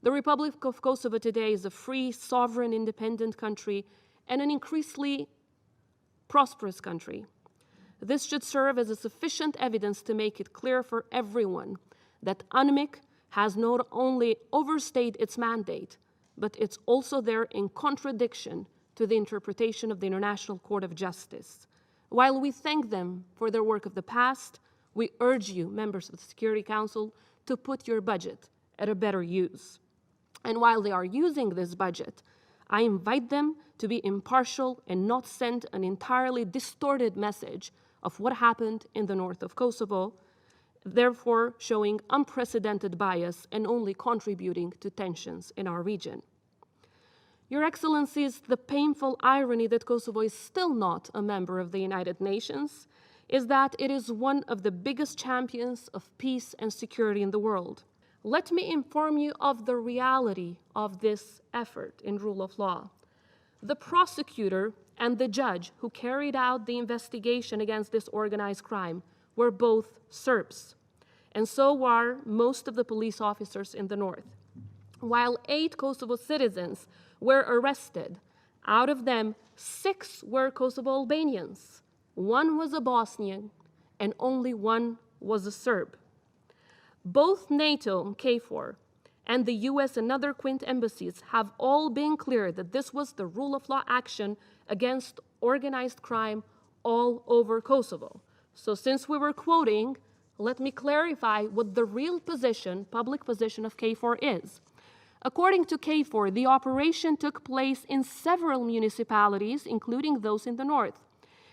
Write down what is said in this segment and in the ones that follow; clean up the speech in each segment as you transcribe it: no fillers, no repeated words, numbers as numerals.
The Republic of Kosovo today is a free, sovereign, independent country and an increasingly prosperous country. This should serve as a sufficient evidence to make it clear for everyone that UNMIK has not only overstayed its mandate, but it's also there in contradiction to the interpretation of the International Court of Justice. While we thank them for their work of the past, we urge you, members of the Security Council, to put your budget at a better use. And while they are using this budget, I invite them to be impartial and not send an entirely distorted message of what happened in the north of Kosovo, therefore showing unprecedented bias and only contributing to tensions in our region. Your Excellencies, the painful irony that Kosovo is still not a member of the United Nations is that it is one of the biggest champions of peace and security in the world. Let me inform you of the reality of this effort in rule of law. The prosecutor and the judge who carried out the investigation against this organized crime were both Serbs, and so are most of the police officers in the north. While 8 Kosovo citizens were arrested, out of them 6 were Kosovo Albanians, 1 was a Bosnian, and only 1 was a Serb. Both NATO, KFOR, and the US and other Quint embassies have all been clear that this was the rule of law action against organized crime all over Kosovo. So since we were quoting, let me clarify what the real position, public position of KFOR is. According to KFOR, the operation took place in several municipalities, including those in the north.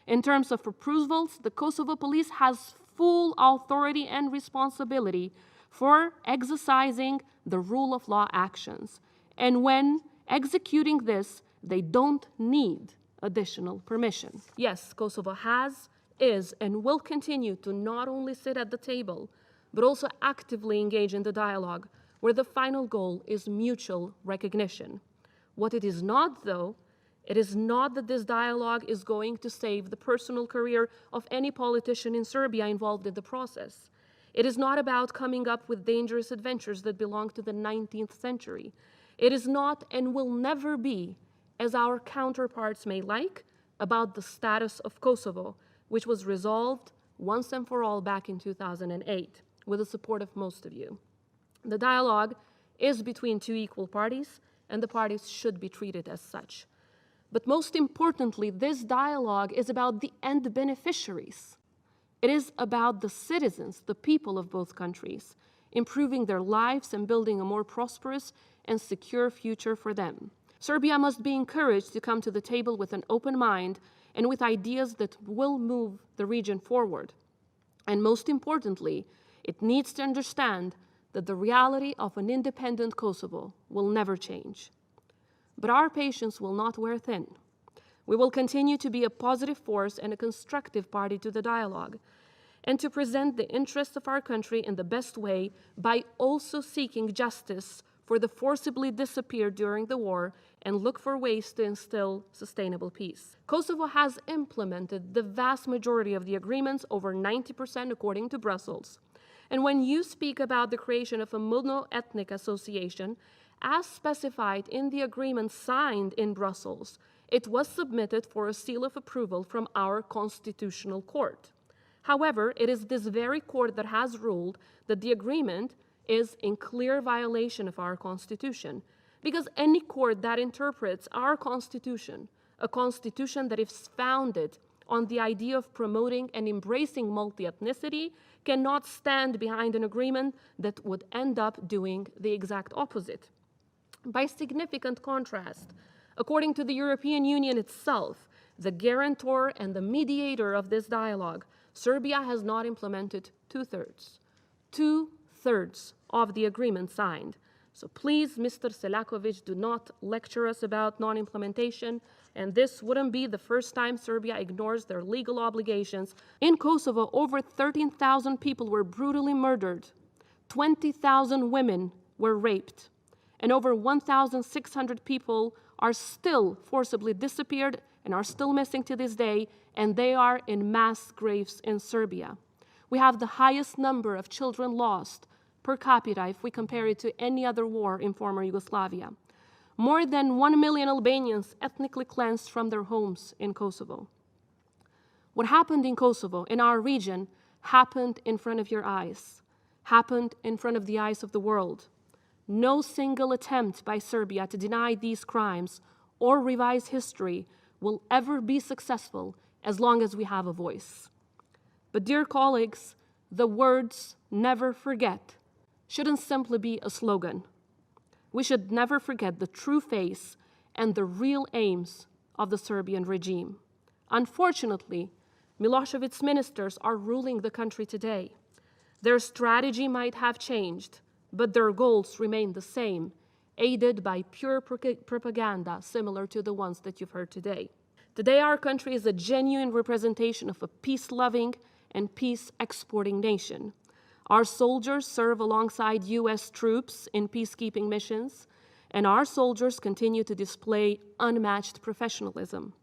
In terms of approvals, the Kosovo police has full authority and responsibility for exercising the rule of law actions. And when executing this, they don't need additional permission. Yes, Kosovo has, is, and will continue to not only sit at the table, but also actively engage in the dialogue, where the final goal is mutual recognition. What it is not, though, it is not that this dialogue is going to save the personal career of any politician in Serbia involved in the process. It is not about coming up with dangerous adventures that belong to the 19th century. It is not and will never be, as our counterparts may like, about the status of Kosovo, which was resolved once and for all back in 2008, with the support of most of you. The dialogue is between 2 equal parties, and the parties should be treated as such. But most importantly, this dialogue is about the end beneficiaries. It is about the citizens, the people of both countries, improving their lives and building a more prosperous and secure future for them. Serbia must be encouraged to come to the table with an open mind and with ideas that will move the region forward. And most importantly, it needs to understand that the reality of an independent Kosovo will never change. But our patience will not wear thin. We will continue to be a positive force and a constructive party to the dialogue, and to present the interests of our country in the best way by also seeking justice for the forcibly disappeared during the war and look for ways to instill sustainable peace. Kosovo has implemented the vast majority of the agreements, over 90% according to Brussels. And when you speak about the creation of a mono-ethnic association, as specified in the agreement signed in Brussels, it was submitted for a seal of approval from our constitutional court. However, it is this very court that has ruled that the agreement is in clear violation of our constitution, because any court that interprets our constitution, a constitution that is founded on the idea of promoting and embracing multi-ethnicity, cannot stand behind an agreement that would end up doing the exact opposite. By significant contrast, according to the European Union itself, the guarantor and the mediator of this dialogue, Serbia has not implemented 2/3. 2/3 of the agreement signed. So please, Mr. Selakovic, do not lecture us about non-implementation, and this wouldn't be the first time Serbia ignores their legal obligations. In Kosovo, over 13,000 people were brutally murdered, 20,000 women were raped, and over 1,600 people are still forcibly disappeared and are still missing to this day, and they are in mass graves in Serbia. We have the highest number of children lost per capita if we compare it to any other war in former Yugoslavia. More than 1 million Albanians ethnically cleansed from their homes in Kosovo. What happened in Kosovo, in our region, happened in front of your eyes, happened in front of the eyes of the world. No single attempt by Serbia to deny these crimes or revise history will ever be successful as long as we have a voice. But dear colleagues, the words "never forget" shouldn't simply be a slogan. We should never forget the true face and the real aims of the Serbian regime. Unfortunately, Milosevic's ministers are ruling the country today. Their strategy might have changed, but their goals remain the same, aided by pure propaganda similar to the ones that you've heard today. Today, our country is a genuine representation of a peace-loving and peace-exporting nation. Our soldiers serve alongside U.S. troops in peacekeeping missions, and our soldiers continue to display unmatched professionalism.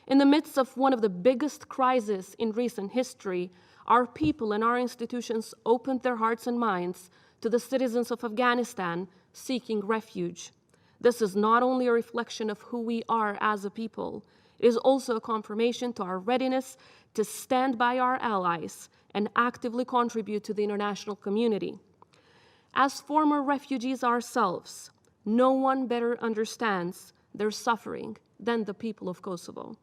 In the midst of one of the biggest crises in recent history, our people and our institutions opened their hearts and minds to the citizens of Afghanistan seeking refuge. This is not only a reflection of who we are as a people, it is also a confirmation to our readiness to stand by our allies and actively contribute to the international community. As former refugees ourselves, no one better understands their suffering than the people of Kosovo.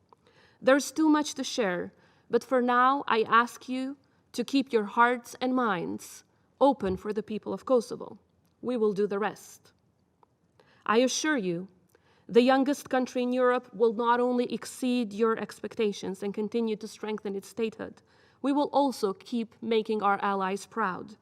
There's too much to share, but for now, I ask you to keep your hearts and minds open for the people of Kosovo. We will do the rest. I assure you, the youngest country in Europe will not only exceed your expectations and continue to strengthen its statehood, we will also keep making our allies proud.